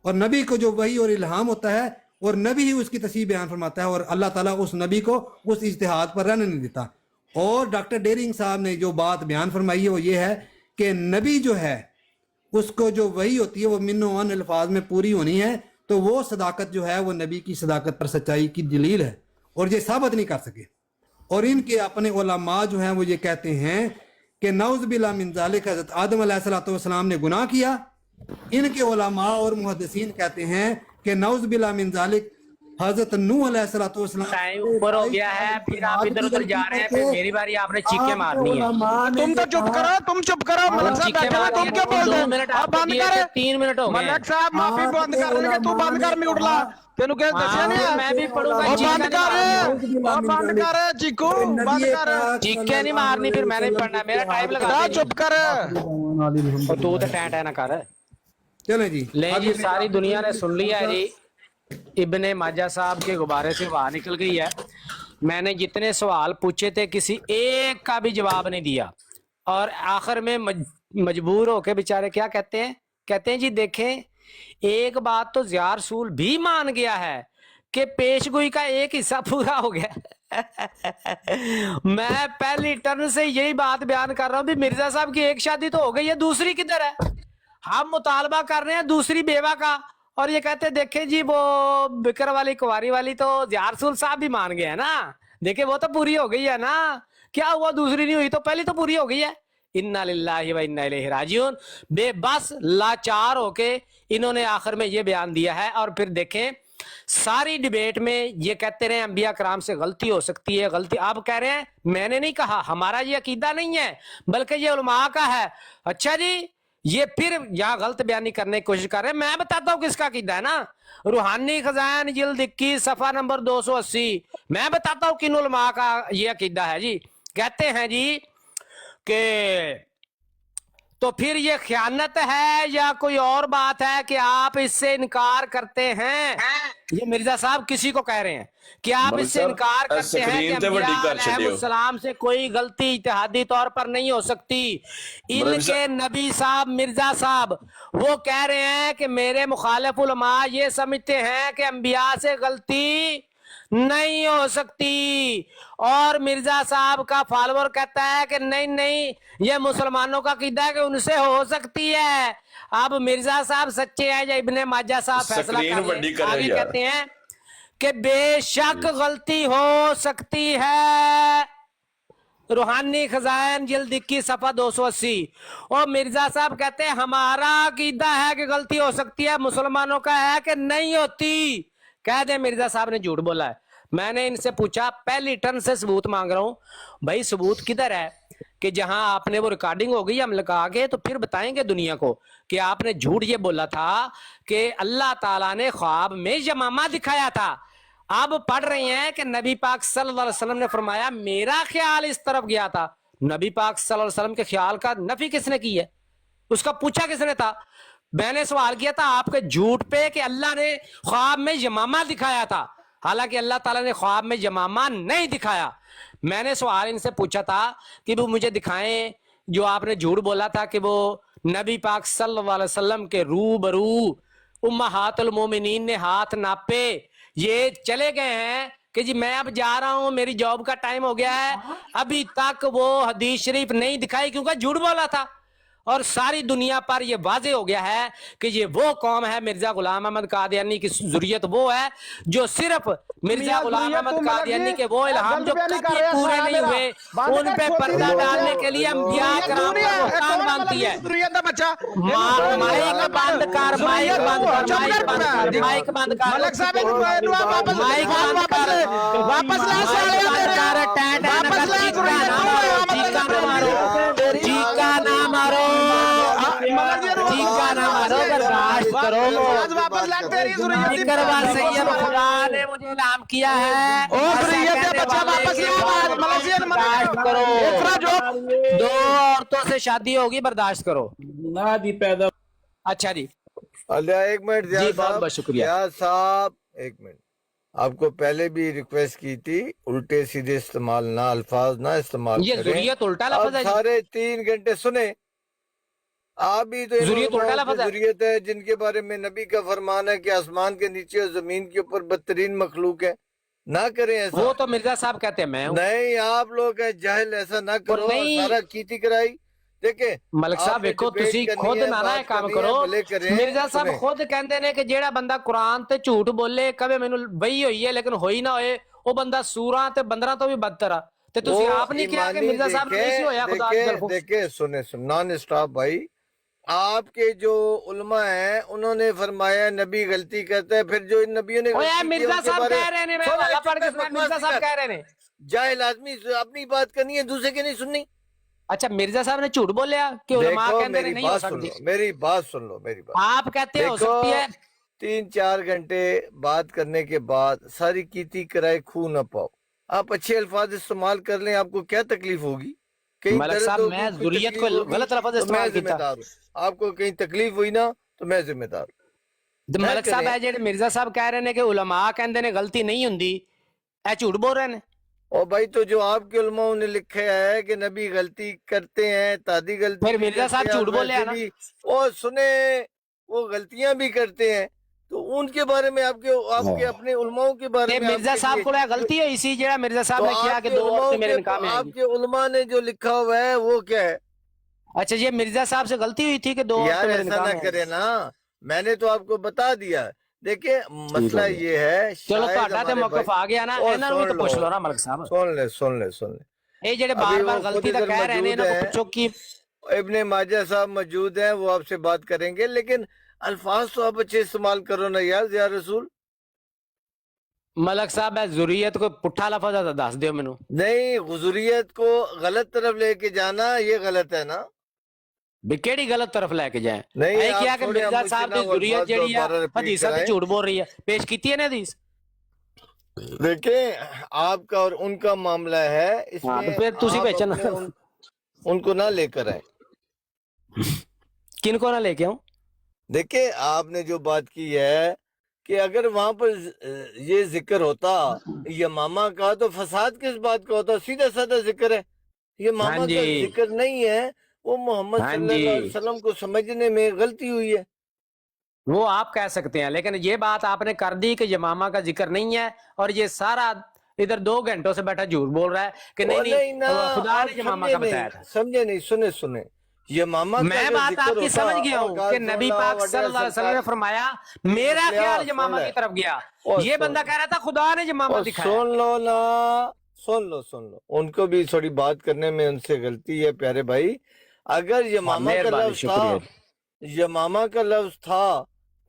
اور نبی کو جو وحی اور الہام ہوتا ہے، اور نبی ہی اس کی تصحیح بیان فرماتا ہے، اور اللہ تعالیٰ اس نبی کو اس اجتہاد پر رہنے نہیں دیتا۔ اور ڈاکٹر ڈیرنگ صاحب نے جو بات بیان فرمائی ہے وہ یہ ہے کہ نبی جو ہے اس کو جو وحی ہوتی ہے وہ من و عن الفاظ میں پوری ہونی ہے، تو وہ صداقت جو ہے وہ نبی کی صداقت پر سچائی کی دلیل ہے، اور یہ ثابت نہیں کر سکے۔ اور ان کے اپنے علماء جو ہیں وہ یہ کہتے ہیں کہ نعوذ باللہ من ذالک حضرت آدم علیہ السلام نے گناہ کیا۔ ان کے علماء اور محدثین کہتے ہیں کہ نعوذ باللہ من ذالک حضرت نوح علیہ السلام ٹائم اوپر ہو گیا ہے، پھر آپ ادھر ادھر جا رہے ہیں، پھر میری باری آپ نے چیخیں مارنی ہے۔ تم تو چپ کرو، تم چپ کرو، ملک صاحب بیٹھے ہوئے، تم کیا بول رہے ہو؟ آپ بند کر، 3 منٹ ہو گئے۔ ملک صاحب معافی بند کر رہے ہیں، تو بند کر میوٹ لا، تینوں کہ دسیا نہیں ہے؟ میں بھی پڑھوں گا، اور بند کر چیکو، بند کر، چیخیں نہیں مارنی، پھر میں نے پڑھنا ہے، میرا ٹائم لگا دا دے۔ چپ کر۔ اور تو ٹین ٹین نہ کر۔ چلیں جی، لے جی، ساری دنیا نے سن لیا ہے جی، ابن ماجہ صاحب کے غبارے سے باہر نکل گئی ہے۔ میں نے جتنے سوال پوچھے تھے کسی ایک کا بھی جواب نہیں دیا، اور آخر میں مجبور ہو کے بیچارے کیا کہتے ہیں جی دیکھیں، ایک بات تو ضیاء رسول بھی مان گیا ہے کہ پیش گوئی کا ایک حصہ پورا ہو گیا۔ میں پہلی ٹرن سے یہی بات بیان کر رہا ہوں بھی مرزا صاحب کی ایک شادی تو ہو گئی ہے، دوسری کدھر ہے؟ ہم مطالبہ کر رہے ہیں دوسری بیوہ کا، اور یہ کہتے ہیں دیکھیں جی وہ بکر والی کواری والی تو ضیاء رسول صاحب بھی مان گئے ہیں نا، دیکھیں وہ تو پوری ہو گئی ہے نا، کیا ہوا دوسری نہیں ہوئی تو پہلی تو پوری ہو گئی ہے۔ انا للہ و انا الیہ راجعون۔ بے بس لاچار ہو کے انہوں نے آخر میں یہ بیان دیا ہے، اور پھر دیکھیں ساری ڈیبیٹ میں یہ کہتے رہے انبیاء کرام سے غلطی ہو سکتی ہے، غلطی آپ کہہ رہے ہیں میں نے نہیں کہا، ہمارا یہ عقیدہ نہیں ہے بلکہ یہ علماء کا ہے۔ اچھا جی، یہ پھر یہاں غلط بیانی کرنے کی کوشش کر رہے ہیں، میں بتاتا ہوں کس کا عقیدہ ہے نا، روحانی خزائن جلد 21 صفحہ نمبر 280، میں بتاتا ہوں کن علماء کا یہ عقیدہ ہے جی۔ کہتے ہیں جی کہ تو پھر یہ خیانت ہے یا کوئی اور بات ہے کہ آپ اس سے انکار کرتے ہیں یہ مرزا صاحب کسی کو کہہ رہے ہیں کہ آپ اس سے انکار کرتے ہیں کہ انبیاء علیہ السلام سے کوئی غلطی اجتہادی طور پر نہیں ہو سکتی. ان کے نبی صاحب مرزا صاحب وہ کہہ رہے ہیں کہ میرے مخالف علماء یہ سمجھتے ہیں کہ انبیاء سے غلطی نہیں ہو سکتی، اور مرزا صاحب کا فالوور کہتا ہے کہ نہیں یہ مسلمانوں کا عقیدہ ہے کہ ان سے ہو سکتی ہے. اب مرزا صاحب سچے ہیں یا ابن ماجہ صاحب فیصلہ کر لیں. آگے کہتے ہیں کہ بے شک غلطی ہو سکتی ہے. روحانی خزائن جلد 21 صفحہ 280. اور مرزا صاحب کہتے ہیں ہمارا عقیدہ ہے کہ غلطی ہو سکتی ہے، مسلمانوں کا ہے کہ نہیں ہوتی. کہہ دیں مرزا صاحب نے جھوٹ بولا ہے. میں نے ان سے پوچھا، پہلی ٹرن سے ثبوت مانگ رہا ہوں، بھائی ثبوت کدھر ہے کہ جہاں آپ نے وہ ریکارڈنگ ہو گئی ہم لگا کے تو پھر بتائیں گے دنیا کو کہ آپ نے جھوٹ یہ بولا تھا کہ اللہ تعالیٰ نے خواب میں یمامہ دکھایا تھا. اب پڑھ رہی ہیں کہ نبی پاک صلی اللہ علیہ وسلم نے فرمایا میرا خیال اس طرف گیا تھا. نبی پاک صلی اللہ علیہ وسلم کے خیال کا نفی کس نے کی ہے؟ اس کا پوچھا کس نے تھا؟ میں نے سوال کیا تھا آپ کے جھوٹ پہ کہ اللہ نے خواب میں یمامہ دکھایا تھا، حالانکہ اللہ تعالیٰ نے خواب میں یمامہ نہیں دکھایا. میں نے سوال ان سے پوچھا تھا کہ وہ مجھے دکھائیں جو آپ نے جھوٹ بولا تھا کہ وہ نبی پاک صلی اللہ علیہ وسلم کے روبرو امہات المومنین نے ہاتھ ناپے، یہ چلے گئے ہیں کہ جی میں اب جا رہا ہوں میری جاب کا ٹائم ہو گیا ہے، ابھی تک وہ حدیث شریف نہیں دکھائی کیونکہ جھوٹ بولا تھا. اور ساری دنیا پر یہ واضح ہو گیا ہے کہ یہ وہ قوم ہے، مرزا غلام احمد قادیانی کی ذریت وہ ہے جو صرف مرزا غلام احمد قادیانی کے وہ الہام جو کبھی پورے نہیں ہوئے ان پہ پردہ ڈالنے کے لیے انبیاء کرام پر بہتان باندھتی ہے. مائک بند کر، مائک بند کر، مائک بند کر، ملک صاحب مائک بند کر، واپس لا چیکا نہ مارو، چیکا نہ مارو، برداشت کرو. سید خدا نے مجھے نام کیا ہے، برداشت کرو. 2 عورتوں سے شادی ہوگی، برداشت کرو. اچھا جی ایک منٹ جی، بہت بہت شکریہ صاحب. ایک منٹ، آپ کو پہلے بھی ریکویسٹ کی تھی الٹے سیدھے استعمال نہ، الفاظ نہ استعمال یہ کریں. ذریت الٹا لفظ ہے. سارے 3 گھنٹے سنیں. آپ بھی تو ذریت الٹا لفظ ہے. ذریت ہے جن کے بارے میں نبی کا فرمان ہے کہ آسمان کے نیچے اور زمین کے اوپر بدترین مخلوق ہے. نہ کریں ایسا. وہ تو مرزا صاحب کہتے ہیں میں ہوں. نہیں، آپ لوگ ہیں جاہل، ایسا نہ کرو. سارا کیتی کرائی. دیکھیں ملک صاحب دیکھو تسی خود نہ نہ کام کرو. مرزا صاحب خود کہندے نے کہ جیڑا بندہ قرآن تے جھوٹ بولے کبھی مینوں وہی ہوئی ہے لیکن ہوئی نہ ہوئے وہ بندہ سوراں تے بندراں تو بھی بدتر ہے. تے تسی آپ نہیں کیا کہ مرزا صاحب نے نہیں ہویا خدا کی طرف. دیکھیں سنیں نان سٹاپ بھائی، آپ کے جو علماء ہیں انہوں نے فرمایا نبی غلطی کرتا ہے، پھر جو ان نبیوں نے مرزا صاحب کہہ رہے ہیں، میں پڑھ کے مرزا صاحب کہہ رہے ہیں جاہل آدمی اپنی بات کرنی ہے دوسرے کی نہیں سننی. اچھا مرزا صاحب نے جھوٹ بولیا کہ علماء کہندے نے نہیں ہو سکتی. میری بات سن لو، میری بات. آپ کہتے ہیں ہو سکتی ہے. 3-4 گھنٹے بات کرنے کے بعد ساری کیتی کرائے خون نہ پاؤ. آپ اچھے الفاظ استعمال کر لیں، آپ کو کیا تکلیف ہوگی؟ ملک صاحب میں ذریت کو غلط لفظ استعمال کیتا. آپ کو کہیں تکلیف ہوئی نا تو میں ذمہ دار ہوں. ملک صاحب ہے جڑے مرزا صاحب کہہ رہے ہیں کہ علماء کہندے نے غلطی نہیں ہوندی، اے جھوٹ بول رہے ہیں. اور بھائی تو جو آپ کے علماء نے لکھا ہے کہ نبی غلطی کرتے ہیں، تادی غلطی، پھر مرزا صاحب جھوٹ بولے ہیں نا. اور سنیں وہ غلطیاں بھی کرتے ہیں تو ان کے بارے میں آپ کے اپنے علماء کے بارے میں مرزا صاحب کو غلطی ہوئی سی جڑا مرزا صاحب نے کیا کہ 2 عورتیں میرے نکاح میں آئیں گی. آپ کے علماء نے جو لکھا ہوا ہے وہ کیا ہے؟ اچھا یہ مرزا صاحب سے غلطی ہوئی تھی کہ 2 عورتیں میرے نکاح میں ایسا نہ کرے نا، میں نے تو آپ کو بتا دیا. دیکھیں مسئلہ یہ ہے، چلو تہاڈا تے موقف آ گیا نا، انہاں نوں بھی تو پوچھ لو نا ملک صاحب. سن لے اے جڑے بار بار غلطی دا کہہ رہے ہیں انہاں کو پوچھو کہ ابن ماجہ صاحب موجود ہیں، وہ آپ سے بات کریں گے. لیکن الفاظ تو آپ اچھے استعمال کرو نا یار، یا رسول. ملک صاحب ہے ذریت کو پٹھا لفظ ہے دس دیو مینوں. نہیں، ذریت کو غلط طرف لے کے جانا یہ غلط ہے نا. بھی کیڑی غلط طرف لے کے جائیں؟ نہیں اے کیا کہ مرزا صاحب دی ذریت جڑی ہے حدیثاں تے جھوٹ بول رہی ہے، پیش کیتی ہے نا حدیث. دیکھیں آپ کا اور ان کا معاملہ ہے، اس میں پھر تسی بیچنا ان کو نہ لے کر آئے. کن کو نہ لے کے آؤں؟ دیکھیں آپ نے جو بات کی ہے کہ اگر وہاں پر یہ ذکر ہوتا یمامہ کا تو فساد کس بات کا ہوتا؟ سیدھا سادہ ذکر ہے، یمامہ ہاں کا جی ذکر نہیں ہے، وہ محمد ہاں صلی اللہ علیہ جی وسلم کو سمجھنے میں غلطی ہوئی ہے۔ وہ آپ کہہ سکتے ہیں، لیکن یہ بات آپ نے کر دی کہ یمامہ کا ذکر نہیں ہے، اور یہ سارا ادھر 2 گھنٹوں سے بیٹھا جھوٹ بول رہا ہے کہ وہ نہیں نہیں نا، خدا آپ نے یمامہ سمجھے کا نہیں، بتایا تھا۔ سمجھے نہیں، سنیں یمامہ کا میں اگر بات ذکر آپ کی ہوتا، سمجھ گیا اور ہوں گال کہ سن نبی لا پاک صلی وڈیا اللہ علیہ وسلم سرکار نے فرمایا میرا لیا، خیال سن یمامہ لے، کی طرف گیا، اور یہ بندہ کہہ رہا تھا خدا نے یمامہ دکھایا۔ سن لو نا، سن لو، ان کو بھی تھوڑی بات کرنے میں ان سے غلطی ہے پیارے بھائی۔ اگر یمامہ کا مہربانی، لفظ تھا، شکریہ۔ یمامہ کا لفظ تھا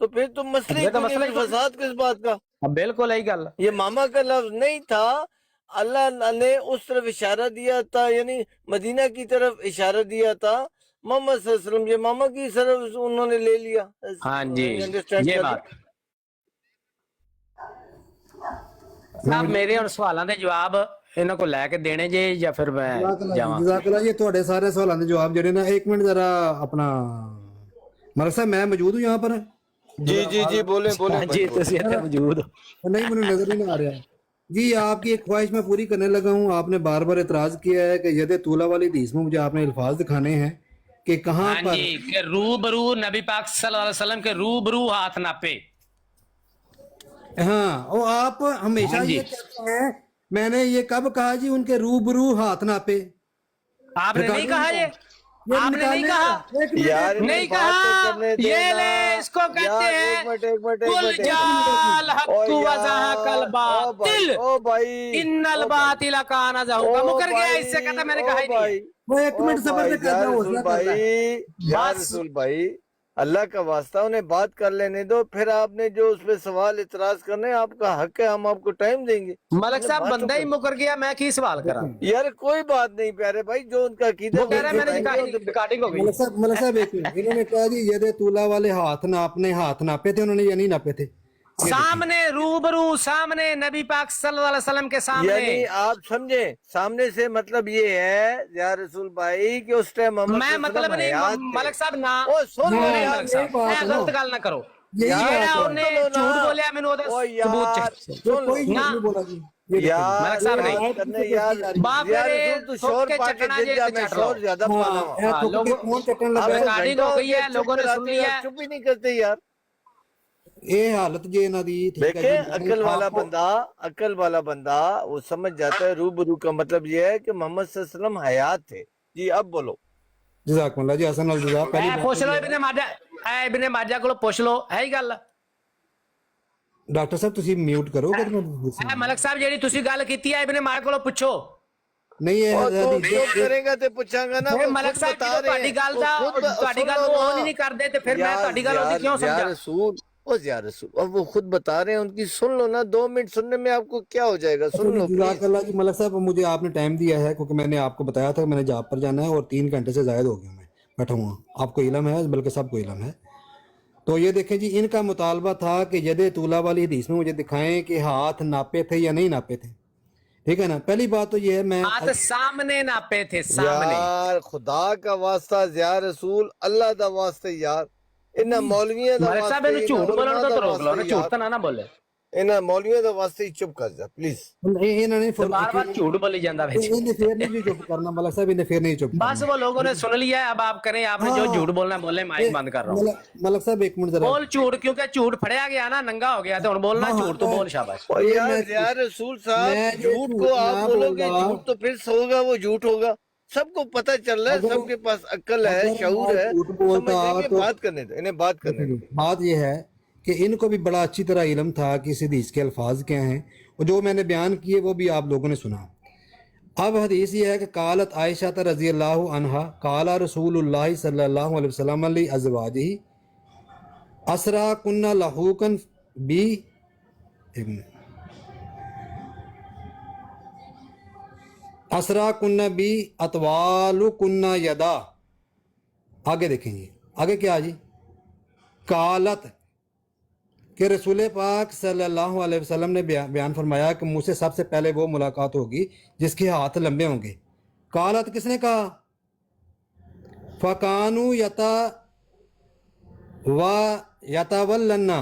تو پھر تم مسئلہ ہی یہ تو کوئی نہیں، مسئلہ ہی پھر کوئی فساد کس بات کا؟ بالکل یہی گل۔ یمامہ کا لفظ نہیں تھا، اللہ نے اس طرف اشارہ دیا تھا، یعنی مدینہ کی طرف اشارہ دیا تھا، محمد صلی اللہ علیہ وسلم یمامہ کی طرف انہوں نے لے لیا۔ ہاں جی انڈرسٹینڈ یہ کر لو۔ بات صاحب میرے اور سوالوں کے جواب انہوں کو لے کے دینے جے یا پھر میں جاواں؟ جزاک اللہ، یہ تھوڑے سارے سوالوں کے جواب جڑے نا، ایک منٹ ذرا اپنا ملک صاحب میں موجود ہوں یہاں پر؟ جی بولیں جی بھائی، تسی اتنے موجود ہو۔ نہیں، مجھے نظر ہی نہیں آ رہا جی۔ آپ کی ایک خواہش میں پوری کرنے لگا ہوں۔ آپ نے بار بار اعتراض کیا ہے کہ ید طولہ والی حدیث میں مجھے آپ نے الفاظ دکھانے ہیں کہ کہاں ہاں پر، جی کہ روبرو نبی پاک صلی اللہ علیہ وسلم کے روبرو ہاتھ ناپے۔ ہاں، وہ آپ ہمیشہ ہاں جی یہ کہتے ہیں، میں نے یہ کب کہا جی ان کے روبرو ہاتھ ناپے؟ آپ نے نہیں کہا، یہ آپ نے نہیں نکالنے کہا، ایک منٹ، یار ایک انہیں نہیں بات تو کہا۔ کرنے یہ دینا لے اس کو کہتے یار، ہیں ایک منٹ کل جال حق او وزہق یار، الباطل او بھائی ان الباطل کان زہوقا۔ مکر گیا، اس سے کہتا میں نے کہا ہی نہیں ہے۔ وہ ایک او منٹ صبر بھائی، سے کرتا ہوں، حوصلہ کرتا ہے۔ یا بس رسول بھائی، اللہ کا واسطہ انہیں بات کر لینے دو، پھر آپ نے جو اس پہ سوال اعتراض کرنے، آپ کا حق ہے، ہم آپ کو ٹائم دیں گے۔ ملک صاحب بات تو بندہ ہی کر، مکر گیا، میں کی سوال کرا؟ یار کوئی بات نہیں پیارے بھائی، جو ان کا عقیدہ وہ ہے کہہ رہا ہے میں نے بتائیں گے۔ ریکارڈنگ ہو گئی۔ ملک صاحب ایک منٹ، انہوں نے کہا جی ید طولہ والے ہاتھ ناپے تھے، انہوں نے یا نہیں ناپے تھے؟ یہ دیکھیں، سامنے روبرو، سامنے نبی پاک صلی اللہ علیہ وسلم کے سامنے۔ یعنی آپ سمجھیں، سامنے سے مطلب یہ ہے یا رسول بھائی کہ اس ٹائم محمد میں صلی اللہ علیہ مطلب وسلم نہیں، حیات تھے۔ ملک صاحب نہ او سن لو نہیں، یار، ملک یہی صاحب بات اے ہے نا، غلط گل نہ کرو۔ یہی یار جیڑا بات ہے۔ سن انہیں تو لو نا، جھوٹ بولیا میں نے او ثبوت یار یہ سن کوئی لو جھوٹ نہ نہیں بولا جی، یہ دیکھیں یار، ملک صاحب نہیں۔ بات کرنے یار، با یا پھر رسول تو تھوک شور کے پا کے چٹنا جل جے جا، تے میں چٹ شور لو۔ زیادہ پانا ہوا۔ ہاں، تھوک کے کون چٹن آپ لگا تو ہے؟ ریکارڈنگ گھنٹوں ہو گئی کے ہے، چپ لوگوں نے سن کراتے لیا یار، ہے۔ چپ ہی نہیں کرتے یار۔ یہ حالت جی انہاں دی ٹھیک ہے جی، دیکھیں لیکن عقل والا بندہ وہ سمجھ جاتا ہے روبرو کا مطلب یہ ہے کہ محمد صلی اللہ علیہ وسلم حیات تھے۔ جی اب بولو۔ جزاک اللہ جی، حسن الجزا۔ پہلی اے بات پوچھ تو لو یہ ہے، ابن ماجہ، اے ابن ماجہ کو پوچھ لو، ہے ہی گل۔ ڈاکٹر صاحب تسی میوٹ کرو گے تو اے ملک صاحب جیڑی تسی گل کیتی ہے ابن ماجہ کو پوچھو۔ نہیں، اور تو یہ چپ کرے گا تو پوچھاں گا نا، اے وہ ملک خود صاحب بتا جدو رہے تہاڈی ہیں، گل وہ دا خود تہاڈی سن گل لو نو نا اون ہی نہیں کردے تے پھر میں تہاڈی گل اون کیوں یا سمجھا؟ رسول، یا رسول، اب وہ خود بتا رہے ہیں، ان کی سن لو نا، 2 منٹ سننے میں آپ کو کیا ہو جائے گا، اچھا سن جی، لو جزاک پلیز۔ اللہ جی۔ ملک صاحب مجھے آپ نے ٹائم دیا ہے کیونکہ میں نے آپ کو بتایا تھا کہ میں نے جاب پر جانا ہے اور 3 گھنٹے سے زائد ہو گیا، میں بیٹھا ہوا ہوں، آپ کو علم ہے، بلکہ سب کو علم ہے۔ تو یہ دیکھیں جی، ان کا مطالبہ تھا کہ ید طولہ والی حدیث میں مجھے دکھائیں کہ ہاتھ ناپے تھے یا نہیں ناپے تھے، ٹھیک ہے نا؟ پہلی بات تو یہ ہے، میں ہاتھ سامنے ناپے تھے، سامنے۔ یار خدا کا واسطہ یا رسول، اللہ دا واسطے یار، انہاں مولویاں دا ملک صاحب واسطے، انہوں انہاں جھوٹ بولن علماء تو دا روک لو واسطے نا، جھوٹ یار، تو نہ بولے۔ انہاں مولویاں دا واسطے ہی چپ کر جا پلیز۔ انہوں نے تو بار بار جھوٹ بولی جاندہ بھیج۔ انہیں پھر نہیں جی چپ کرنا، ملک صاحب انہیں پھر نہیں چپ بس کرنا۔ وہ لوگوں نے سن لیا ہے، اب آپ کریں، آپ نے جو ہاں، جھوٹ بولنا بولے، مائک بند کر رہا ہوں۔ ملک صاحب ایک منٹ ذرا، بول جھوٹ، کیونکہ جھوٹ پھڑیا گیا نا، ننگا ہو گیا، تو ہن بولنا ہاں ہاں، جھوٹ تو بول، شاباش۔ اور یہ یار میں یا رسول صاحب، میں یہ جھوٹ کو جھوٹ آپ نہ بولو بول گے، رہا، جھوٹ تو پھر ہوگا، وہ جھوٹ ہوگا، سب کو پتہ چل رہا ہے، اگر سب کے پاس عقل ہے، اگر شعور میں ہے، جھوٹ سمجھ بولتا لیں گے، تو بات کرنے دو، انہیں بات کرنے دو۔ بات یہ ہے کہ ان کو بھی بڑا اچھی طرح علم تھا کہ اس حدیث کے الفاظ کیا ہیں، اور جو میں نے بیان کیے وہ بھی آپ لوگوں نے سنا۔ اب حدیث یہ ہے کہ قالت عائشہ رضی اللہ عنہا قال رسول اللہ صلی اللہ علیہ وسلم علی ازواجہ اسرا کنہ لحوکن بی اسرا کنہ بی اطوال کنہ یدا۔ آگے دیکھیں جی، آگے کیا جی؟ قالت کہ رسول پاک صلی اللہ علیہ وسلم نے بیان فرمایا کہ مجھ سے سب سے پہلے وہ ملاقات ہوگی جس کے ہاتھ لمبے ہوں گے۔ قالت کس نے کہا؟ فَقَانُوا يَتَوَلَّنَّا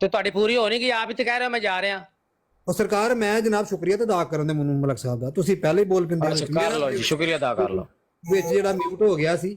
ਤੇ ਤੁਹਾਡੀ ਪੂਰੀ ਹੋਣੀ ਕਿ ਆਪ ਹੀ ਤੇ ਕਹਿ ਰਹੇ ਹੋ ਮੈਂ ਜਾ ਰਿਹਾ। ਉਹ ਸਰਕਾਰ ਮੈਂ ਜਨਾਬ ਸ਼ੁਕਰੀਆ ਤਾਂ ਅਦਾ ਕਰਨ ਦੇ ਮੈਨੂੰ ਮਲਕ ਸਾਹਿਬ ਦਾ, ਤੁਸੀਂ ਪਹਿਲੇ ਹੀ ਬੋਲ ਪਿੰਦੇ ਅੱਛਾ ਕਰ ਲਓ ਜੀ, ਸ਼ੁਕਰੀਆ ਅਦਾ ਕਰ ਲਓ। ਵਿੱਚ ਜਿਹੜਾ ਮਿਊਟ ਹੋ ਗਿਆ ਸੀ,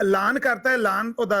ਐਲਾਨ ਕਰਤਾ ਹੈ ਐਲਾਨ ਉਹਦਾ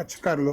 ਅੱਛਾ ਕਰ ਲਓ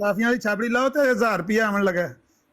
ਕਾਫੀਆਂ ਦੀ ਛਾਬੜੀ ਲਾਓ ਤੇ 1000 ਰੁਪਏ ਆਉਣ ਲੱਗਾ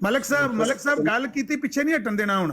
ਮਲਕ ਸਾਹਿਬ ਗੱਲ ਕੀਤੀ ਪਿੱਛੇ ਨਹੀਂ ਹਟਣ ਦੇਣਾ ਹੁਣ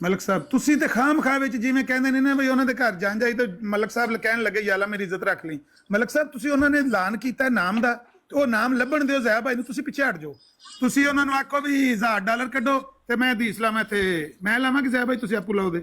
ਮਲਕ ਸਾਹਿਬ ਤੁਸੀਂ ਤੇ ਖਾਮ ਖਾ ਵਿੱਚ ਜਿਵੇਂ ਕਹਿੰਦੇ ਨੇ ਨਾ ਬਈ ਉਹਨਾਂ ਦੇ ਘਰ ਜਾਣ ਜਾਈ ਤਾਂ ਮਲਕ ਸਾਹਿਬ ਕਹਿਣ ਲੱਗੇ ਯਾਲਾ ਮੇਰੀ ਇੱਜ਼ਤ ਰੱਖ ਲਈ ਮਲਕ ਸਾਹਿਬ ਤੁਸੀਂ ਉਹਨਾਂ ਨੇ ਐਲਾਨ ਕੀਤਾ ਨਾਮ ਦਾ ਤੇ ਉਹ ਨਾਮ ਲੱਭਣ ਦਿਓ ਜ਼ੈਬ ਭਾਈ ਨੂੰ ਤੁਸੀਂ ਪਿੱਛੇ ਹਟ ਜਾਓ ਤੁਸੀਂ ਉਹਨਾਂ ਨੂੰ ਆਖੋ ਵੀ $1000 ਕੱਢੋ ਤੇ ਮੈਂ ਦੀ ਇਸਲਾਮ ਇੱਥੇ ਮੈਂ ਲਾਵਾਂ ਕਿ ਜ਼ੈਬ ਭਾਈ ਤੁਸੀਂ ਆਪੂ ਲਾਓ ਦੇ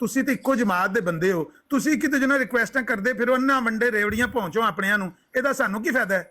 ਤੁਸੀਂ ਤੇ ਇੱਕੋ ਜਮਾਤ ਦੇ ਬੰਦੇ ਹੋ ਤੁਸੀਂ ਕਿਤੇ ਜਿਹਨਾਂ ਰਿਕੁਐਸਟਾਂ ਕਰਦੇ ਫਿਰ ਉਹਨਾਂ ਵੰਡੇ ਰੇਵੜੀਆਂ ਪਹੁੰਚੋ ਆਪਣਿਆਂ ਨੂੰ ਇਹਦਾ ਸਾਨੂੰ ਕੀ ਫਾਇਦਾ ਹੈ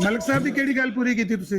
ਮਲਕ ਸਾਹਿਬ ਦੀ ਕਿਹੜੀ ਗੱਲ ਪੂਰੀ ਕੀਤੀ ਤੁਸੀਂ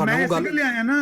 ਮੈਂ ਇਸੇ ਗੱਲ ਆਇਆ ਨਾ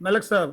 ਮਲਕ ਸਾਹਿਬ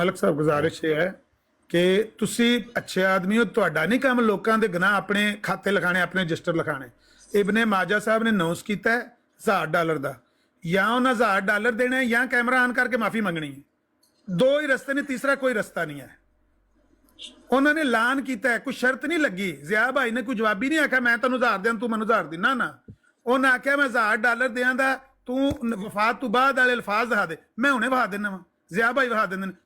ਮਲਕ ਸਾਹਿਬ ਗੁਜ਼ਾਰਿਸ਼ ਇਹ ਹੈ ਕਿ ਤੁਸੀਂ ਅੱਛੇ ਆਦਮੀ ਹੋ ਤੁਹਾਡਾ ਨਹੀਂ ਕੰਮ ਲੋਕਾਂ ਦੇ ਗੁਨਾਹ ਆਪਣੇ ਖਾਤੇ ਲਿਖਾਣੇ ਆਪਣੇ ਰਜਿਸਟਰ ਲਿਖਾਣੇ ਇਬਨੇ ਮਾਜਾ ਸਾਹਿਬ ਨੇ ਅਨਾਉਂਸ ਕੀਤਾ ਹੈ $1000 ਦਾ ਜਾਂ ਉਹਨਾਂ $1000 ਦੇਣਾ ਹੈ ਜਾਂ ਕੈਮਰਾ ਆਨ ਕਰਕੇ ਮਾਫੀ ਮੰਗਣੀ ਹੈ ਦੋ ਹੀ ਰਸਤੇ ਨੇ ਤੀਸਰਾ ਕੋਈ ਰਸਤਾ ਨਹੀਂ ਹੈ ਉਹਨਾਂ ਨੇ ਐਲਾਨ ਕੀਤਾ ਹੈ ਕੋਈ ਸ਼ਰਤ ਨਹੀਂ ਲੱਗੀ ਜ਼ਿਆ ਭਾਈ ਨੇ ਕੋਈ ਜਵਾਬੀ ਨਹੀਂ ਆਖਿਆ ਮੈਂ ਤੈਨੂੰ 1000 ਦਿਆਂ ਤੂੰ ਮੈਨੂੰ 1000 ਦੇ ਨਾ ਉਹਨੇ ਆਖਿਆ ਮੈਂ $1000 ਦਿਆਂਦਾ ਤੂੰ ਵਫਾਤ ਤੋਂ ਬਾਅਦ ਵਾਲੇ ਅਲਫਾਜ਼ ਦਿਖਾ ਦੇ ਮੈਂ ਹੁਣੇ ਵਹਾ ਦਿੰਦਾ ਵਾਂ ਜ਼ਿਆ ਭਾਈ ਵਹਾ ਦਿੰਦੇ ਨੇ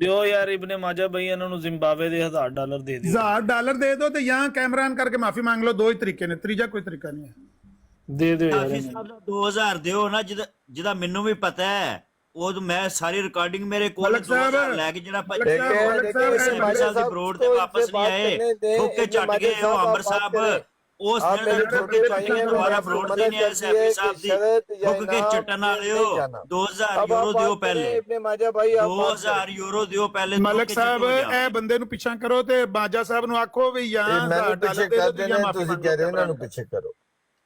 ਦਿਓ ਯਾਰ ਇਬਨੇ ਮਾਜਾ ਭਾਈ ਇਹਨਾਂ ਨੂੰ ਜ਼ਿੰਬਾਬਵੇ ਦੇ $1000 ਦੇ ਦਿਓ $1000 ਦੇ ਦਿਓ ਤੇ ਜਾਂ ਕੈਮਰਾ ਆਨ ਕਰਕੇ ਮਾਫੀ ਮੰਗ ਲਓ ਦੋ ਹੀ ਤਰੀਕੇ ਨੇ ਤੀਜਾ ਕੋਈ ਤਰੀਕਾ ਨਹੀਂ ਹੈ ਦੇ ਦਿਓ ਯਾਰ ਸੈਫੀ ਸਾਹਿਬ ਦਾ 2000 ਦਿਓ ਨਾ ਜਿਹਦਾ ਮੈਨੂੰ ਵੀ ਪਤਾ ਹੈ ਉਹ ਮੈਂ ਸਾਰੀ ਰਿਕਾਰਡਿੰਗ ਮੇਰੇ ਕੋਲ ਮਲਕ ਸਾਹਿਬ, 2000 ਲੈ ਕੇ ਜਿਹੜਾ ਮਲਕ ਸਾਹਿਬ, ਮਲਕ ਸਾਹਿਬ, ਸਾਹਿਬ ਦੀ ਬਰੋਡ ਤੇ ਵਾਪਸ ਨਹੀਂ ਆਏ, ਠੋਕੇ ਚੱਟ ਗਏ ਹੋ ਅੰਬਰ ਸਾਹਿਬ, ਉਸ ਦਿਨ ਠੋਕੇ ਚੱਟ ਕੇ ਦੁਬਾਰਾ ਬਰੋਡ ਤੇ ਨਹੀਂ ਆਏ ਸੈਫੀ ਸਾਹਿਬ ਦੀ, ਠੋਕ ਕੇ ਚੱਟਣ ਵਾਲੇ ਹੋ। 2000 ਯੂਰੋ ਦਿਓ ਪਹਿਲੇ, 2000 ਯੂਰੋ ਦਿਓ ਪਹਿਲੇ। ਮਲਕ ਸਾਹਿਬ ਇਹ ਬੰਦੇ ਨੂੰ ਪਿੱਛਾ ਕਰੋ ਤੇ ਮਾਜਾ ਸਾਹਿਬ ਨੂੰ ਆਖੋ ਵੀ ਜਾਂ ਪਿੱਛੇ ਕਰ ਦੇਣਾ, ਤੁਸੀਂ ਕਹਿ ਰਹੇ ਇਹਨਾਂ ਨੂੰ ਪਿੱਛੇ ਕਰੋ।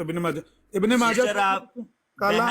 ਇਬਨ ਮਾਜਾ ਕਾਲਾ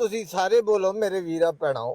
ਤੁਸੀਂ ਸਾਰੇ ਬੋਲੋ ਮੇਰੇ ਵੀਰਾ ਭੈਣਾਓ।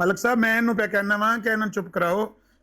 ਮਲਕ ਸਾਹਿਬ ਮੈਂ ਇਹਨੂੰ ਪਿਆ ਕਹਿਣਾ ਵਾਂ ਕਿ ਇਹਨਾਂ ਨੂੰ ਚੁੱਪ ਕਰਾਓ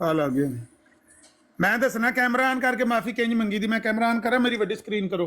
ਕਾਲ ਆ ਗਿਆ। ਮੈਂ ਦੱਸਣਾ ਕੈਮਰਾ ਆਨ ਕਰਕੇ ਮਾਫੀ ਕਿੰਜ ਮੰਗੀ ਦੀ। ਮੈਂ ਕੈਮਰਾ ਆਨ ਕਰਾਂ, ਮੇਰੀ ਵੱਡੀ ਸਕਰੀਨ ਕਰੋ,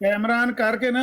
ਕੈਮਰਾ ਆਨ ਕਰਕੇ ਨਾ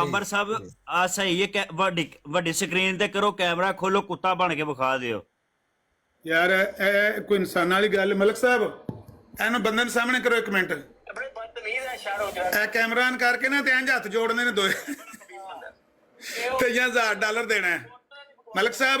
ਅੰਬਰ ਸਾਹਿਬ ਆ ਸਹੀ ਹੈ, ਵੱਡੀ ਸਕਰੀਨ ਤੇ ਕਰੋ, ਕੈਮਰਾ ਖੋਲੋ, ਕੁੱਤਾ ਬਣ ਕੇ ਵਿਖਾ ਦਿਓ। ਯਾਰ ਇਹ ਕੋਈ ਇਨਸਾਨ ਵਾਲੀ ਗੱਲ। ਮਲਕ ਸਾਹਿਬ ਇਹਨੂੰ ਬੰਦੇ ਦੇ ਸਾਹਮਣੇ ਕਰੋ 1 ਮਿੰਟ। ਇਹ ਕੈਮਰਾ ਆਨ ਕਰਕੇ ਨਾ ਤੇ ਇੰਜ ਹੱਥ ਜੋੜਨੇ ਨੇ ਦੋਏ ਤੇ $1000 ਦੇਣਾ ਹੈ। ਮਲਕ ਸਾਹਿਬ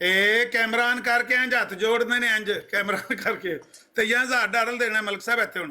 ਇਹ ਕੈਮਰਾ ਆਨ ਕਰਕੇ ਇੰਜ ਹੱਥ ਜੋੜਨੇ ਨੇ, ਇੰਜ ਕੈਮਰਾ ਆਨ ਕਰਕੇ ਤੇ $1000 ਦੇਣਾ ਮਲਕ ਸਾਹਿਬ ਇੱਥੇ। ਹੁਣ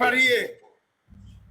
ਪੜੀਏ।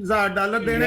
$1000 ਦੇਣੇ।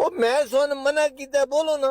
ਉਹ ਮੈਂ ਸੁਣ ਮਨਾ ਕੀਤਾ, ਬੋਲੋ ਨਾ।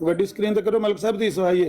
ਵੱਡੀ ਸਕਰੀਨ ਤੇ ਕਰੋ ਮਲਕ ਸਾਹਿਬ ਦੀ ਸਵਾਈ ਹੈ।